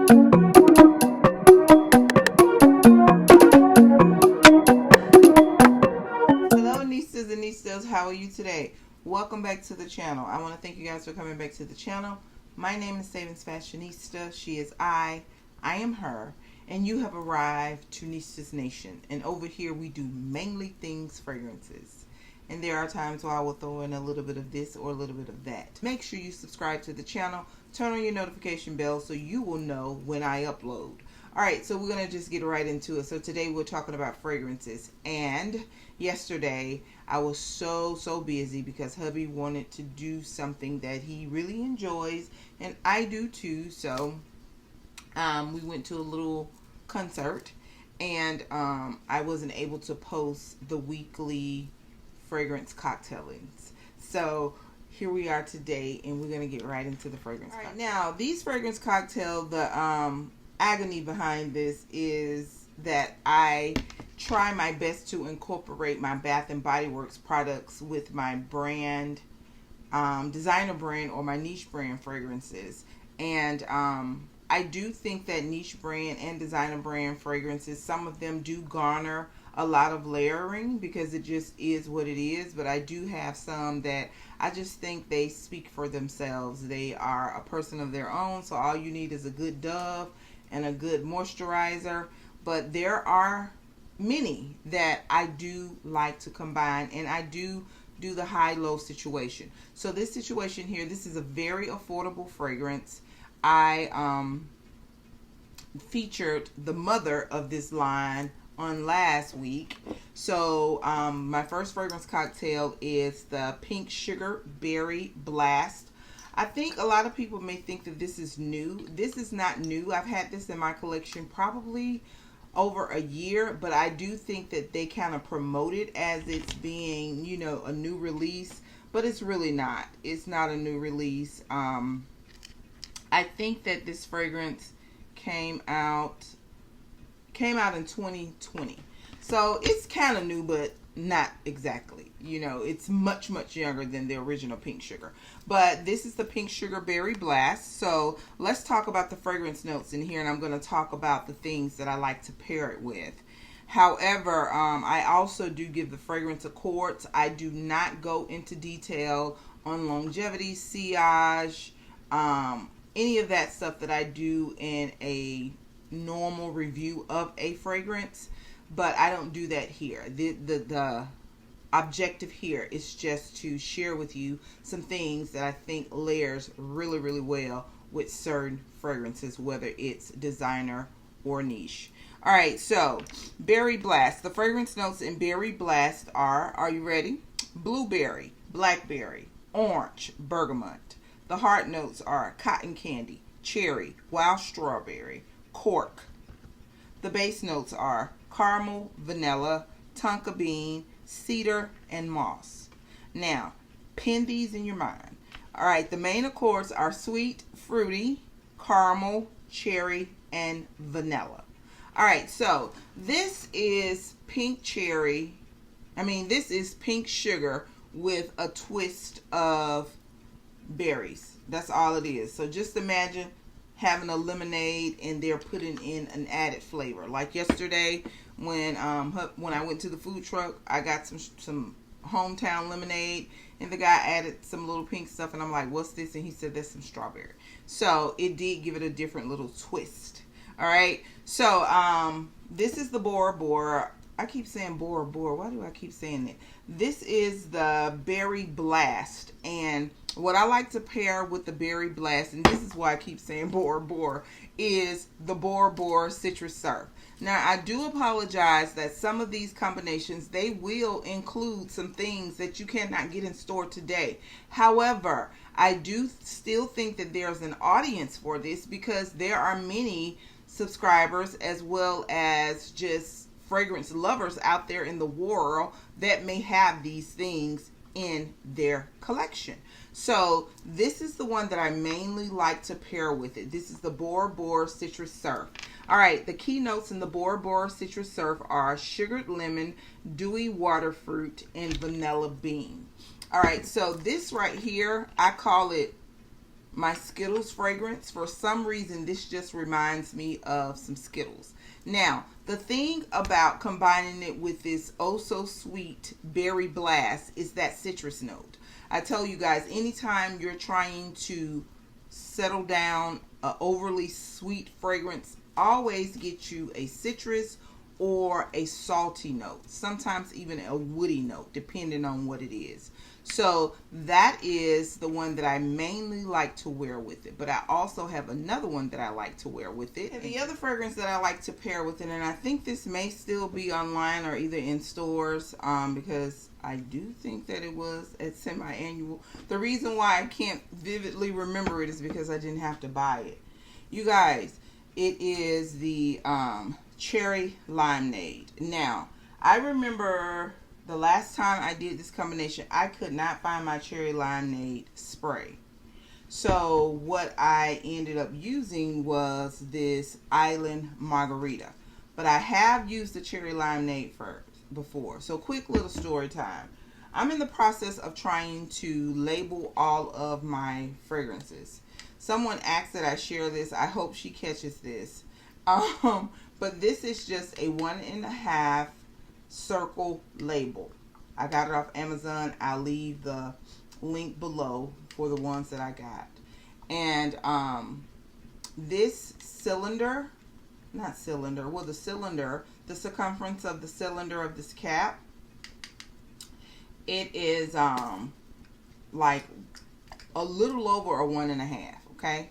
How are you today? Welcome back to the channel. I want to thank you guys for coming back to the channel. My name is SavingsFashionista. She is I am her, and you have arrived to Nista's Nation. And over here we do mainly things fragrances. And there are times where I will throw in a little bit of this or a little bit of that. Make sure you subscribe to the channel, turn on your notification bell so you will know when I upload. Alright, so we're going to just get right into it. So today we're talking about fragrances. And yesterday I was so busy because hubby wanted to do something that he really enjoys. And I do too. So we went to a little concert. And I wasn't able to post the weekly fragrance cocktailings. So here we are today. And we're going to get right into the fragrance cocktail. Now, these fragrance cocktail, the agony behind this is that I try my best to incorporate my Bath and Body Works products with my brand, designer brand or my niche brand fragrances. And I do think that niche brand and designer brand fragrances, some of them do garner a lot of layering because it just is what it is. But I do have some that I just think they speak for themselves. They are a person of their own. So all you need is a good Dove and a good moisturizer. But there are many that I do like to combine, and I do the high-low situation. So this situation here, this is a very affordable fragrance. I featured the mother of this line on last week. So my first fragrance cocktail is the Pink Sugar Berry Blast. I think a lot of people may think that this is new. This is not new. I've had this in my collection probably over a year, but I do think that they kind of promote it as it's being, you know, a new release, but it's really not. It's not a new release. I think that this fragrance came out in 2020. So it's kind of new, but not exactly. You know, it's much younger than the original Pink Sugar. But this is the Pink Sugar Berry Blast. So let's talk about the fragrance notes in here, and I'm going to talk about the things that I like to pair it with. However, I also do give the fragrance accords. I do not go into detail on longevity, sillage, any of that stuff that I do in a normal review of a fragrance. But I don't do that here. The objective here is just to share with you some things that I think layers really well with certain fragrances, whether it's designer or niche. Alright, so Berry Blast. The fragrance notes in Berry Blast are you ready? Blueberry, blackberry, orange, bergamot. The heart notes are cotton candy, cherry, wild strawberry, cork. The base notes are caramel, vanilla, tonka bean, cedar, and moss. Now, pin these in your mind. Alright, the main accords are sweet, fruity, caramel, cherry, and vanilla. Alright, so this is pink cherry. This is pink sugar with a twist of berries. That's all it is. So just imagine having a lemonade and they're putting in an added flavor. Like yesterday when I went to the food truck, I got some hometown lemonade, and the guy added some little pink stuff, and I'm like, what's this? And he said that's some strawberry. So it did give it a different little twist. Alright, so this is the Bora. I keep saying Bora. Why do I keep saying that? This is the Berry Blast, and what I like to pair with the Berry Blast, and this is why I keep saying Bora, is the Bora Citrus Surf. Now, I do apologize that some of these combinations, they will include some things that you cannot get in store today. However, I do still think that there's an audience for this because there are many subscribers as well as just fragrance lovers out there in the world that may have these things in their collection. So this is the one that I mainly like to pair with it. This is the Bora Citrus Surf. Alright, the key notes in the Bora Citrus Surf are sugared lemon, dewy water fruit, and vanilla bean. Alright, so this right here, I call it my Skittles fragrance. For some reason, this just reminds me of some Skittles. Now, the thing about combining it with this oh so sweet berry blast is that citrus note. I tell you guys, anytime you're trying to settle down an overly sweet fragrance, always get you a citrus or a salty note. Sometimes even a woody note, depending on what it is. So that is the one that I mainly like to wear with it. But I also have another one that I like to wear with it. And the other fragrance that I like to pair with it, and I think this may still be online or either in stores, because I do think that it was at semi-annual. The reason why I can't vividly remember it is because I didn't have to buy it. You guys, it is the Cherry Limeade. Now, I remember the last time I did this combination, I could not find my Cherry Limeade spray. So what I ended up using was this Island Margarita. But I have used the Cherry Limeade before. So quick little story time. I'm in the process of trying to label all of my fragrances. Someone asked that I share this. I hope she catches this. But this is just a 1.5 circle label. I got it off Amazon. I'll leave the link below for the ones that I got. And this cylinder, the circumference of the cylinder of this cap, it is like a little over a 1.5. Okay,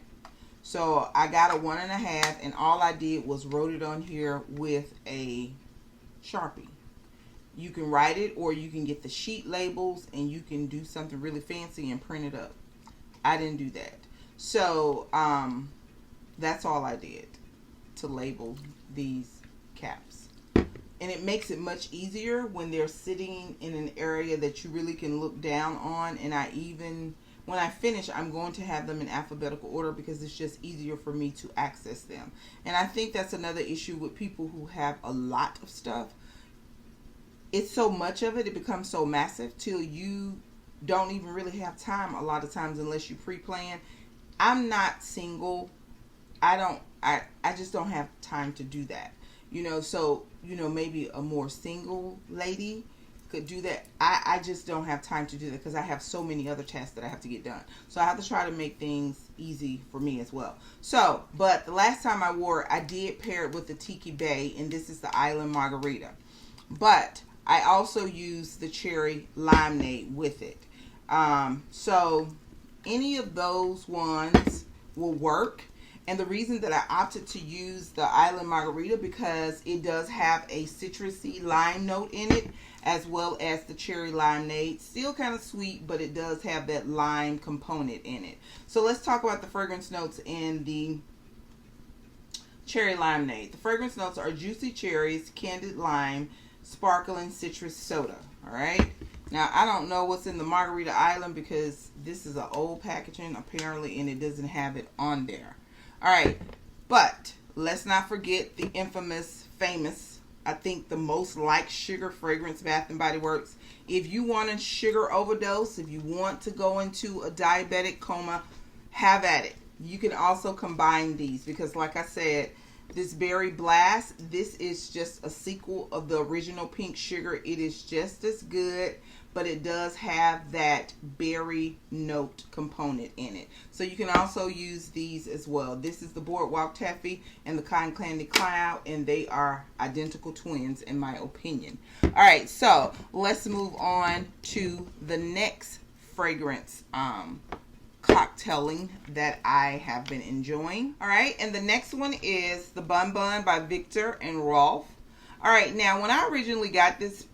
so I got a 1.5, and all I did was wrote it on here with a Sharpie. You can write it, or you can get the sheet labels and you can do something really fancy and print it up. I didn't do that. So that's all I did to label these caps. And it makes it much easier when they're sitting in an area that you really can look down on. And when I finish, I'm going to have them in alphabetical order because it's just easier for me to access them. And I think that's another issue with people who have a lot of stuff. It's so much of it, it becomes so massive till you don't even really have time a lot of times unless you pre-plan. I'm not single. I just don't have time to do that. So, maybe a more single lady could do that. I just don't have time to do that because I have so many other tasks that I have to get done. So I have to try to make things easy for me as well. So, but the last time I wore it, I did pair it with the Tiki Bay, and this is the Island Margarita. But I also used the Cherry Limeade with it. So any of those ones will work. And the reason that I opted to use the Island Margarita because it does have a citrusy lime note in it, as well as the Cherry Limeade. Still kind of sweet, but it does have that lime component in it. So let's talk about the fragrance notes in the Cherry Limeade. The fragrance notes are juicy cherries, candied lime, sparkling citrus soda. All right. Now, I don't know what's in the Margarita Island because this is an old packaging apparently, and it doesn't have it on there. All right. But let's not forget the famous, I think the most liked sugar fragrance, Bath & Body Works. If you want a sugar overdose, if you want to go into a diabetic coma, have at it. You can also combine these because, like I said, this Berry Blast, this is just a sequel of the original Pink Sugar. It is just as good, but it does have that berry note component in it. So you can also use these as well. This is the Boardwalk Taffy and the Cotton Candy Cloud, and they are identical twins in my opinion. All right, so let's move on to the next fragrance cocktailing that I have been enjoying. All right, and the next one is the Bun Bun by Victor and Rolf. All right, now when I originally got this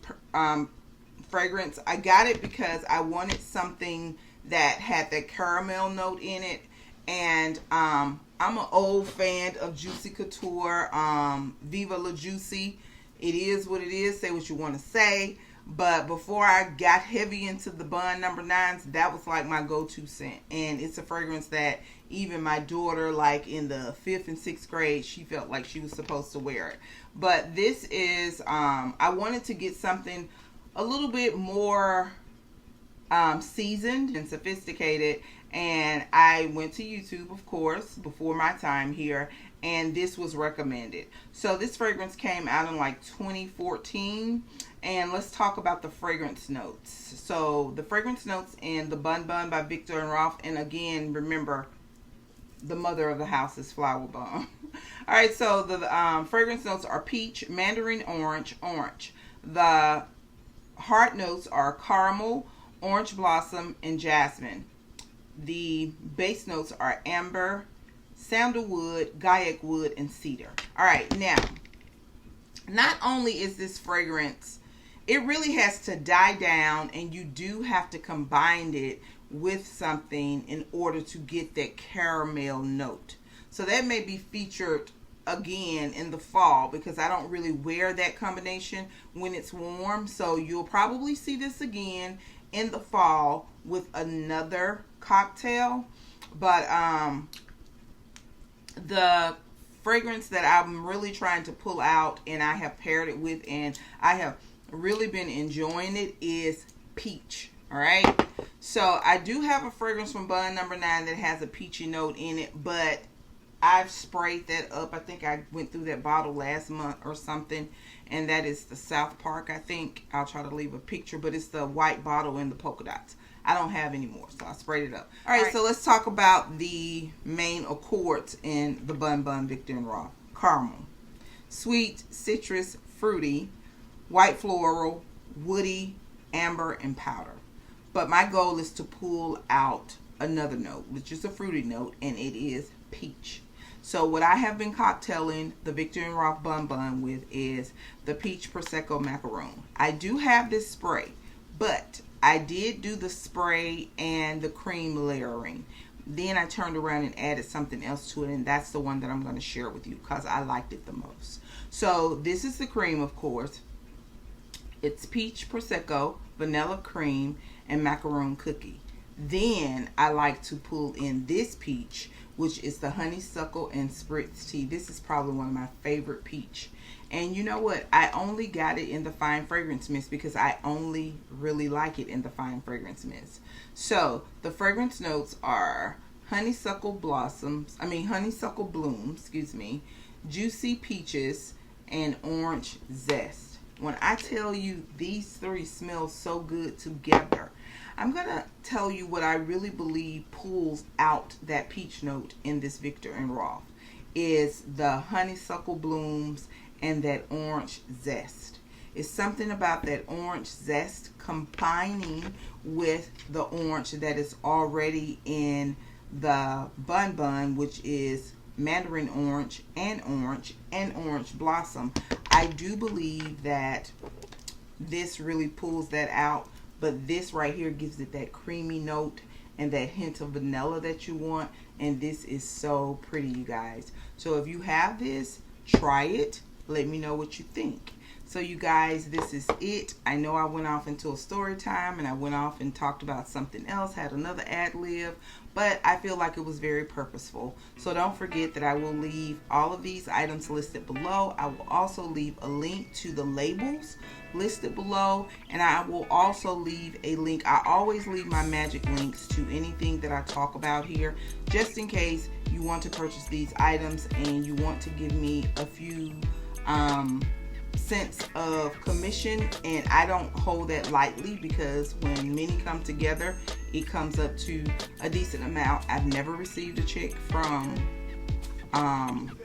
fragrance, I got it because I wanted something that had that caramel note in it, and I'm an old fan of Juicy Couture. Viva La Juicy. It is what it is. Say what you want to say. But before I got heavy into the Bun No. 9s, that was like my go-to scent. And it's a fragrance that even my daughter, like in the 5th and 6th grade, she felt like she was supposed to wear it. But this is, I wanted to get something a little bit more, seasoned and sophisticated. And I went to YouTube, of course, before my time here, and this was recommended. So this fragrance came out in like 2014. And let's talk about the fragrance notes. So the fragrance notes in the Bun Bun by Victor and Rolf. And again, remember, the mother of the house is Flower Bomb. All right, so the fragrance notes are peach, mandarin orange, orange. The heart notes are caramel, orange blossom, and jasmine. The base notes are amber, sandalwood, gaiac wood, and cedar. All right, now, not only is this fragrance, it really has to die down, and you do have to combine it with something in order to get that caramel note. So that may be featured again in the fall, because I don't really wear that combination when it's warm. So you'll probably see this again in the fall with another cocktail. But the fragrance that I'm really trying to pull out, and I have paired it with, and I have really been enjoying it, is peach. All right, so I do have a fragrance from Bun number 9 that has a peachy note in it, but I've sprayed that up. I think I went through that bottle last month or something, and that is the South Park, I think. I'll try to leave a picture, but it's the white bottle in the polka dots. I don't have any more, so I sprayed it up. All right, so let's talk about the main accords in the Bun Bun Victor and Rolf. Caramel, sweet, citrus, fruity, white floral, woody, amber, and powder. But my goal is to pull out another note, which is a fruity note, and it is peach. So what I have been cocktailing the Victor and Rolf Bun Bun with is the Peach Prosecco Macaron. I do have this spray, but I did do the spray and the cream layering. Then I turned around and added something else to it, and that's the one that I'm going to share with you because I liked it the most. So this is the cream, of course. It's peach Prosecco, vanilla cream, and macaron cookie. Then I like to pull in this peach, which is the Honeysuckle and Spritz tea. This is probably one of my favorite peach. And you know what? I only got it in the fine fragrance mist because I only really like it in the fine fragrance mist. So the fragrance notes are honeysuckle blossoms, honeysuckle bloom, juicy peaches, and orange zest. When I tell you these three smell so good together, I'm going to tell you what I really believe pulls out that peach note in this Victor and Rolf is the honeysuckle blooms and that orange zest. It's something about that orange zest combining with the orange that is already in the Bun Bun, which is mandarin orange and orange blossom. I do believe that this really pulls that out. But this right here gives it that creamy note and that hint of vanilla that you want. And this is so pretty, you guys. So if you have this, try it. Let me know what you think. So you guys, this is it. I know I went off into a story time and I went off and talked about something else, had another ad lib, but I feel like it was very purposeful. So don't forget that I will leave all of these items listed below. I will also leave a link to the labels listed below, and I will also leave a link. I always leave my magic links to anything that I talk about here, just in case you want to purchase these items and you want to give me a few cents of commission. And I don't hold that lightly because when many come together, it comes up to a decent amount. I've never received a check from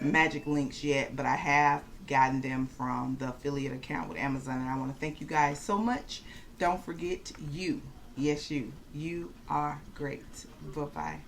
magic links yet, but I have gotten them from the affiliate account with Amazon, and I want to thank you guys so much. Don't forget, you, yes, you are great. Bye-bye.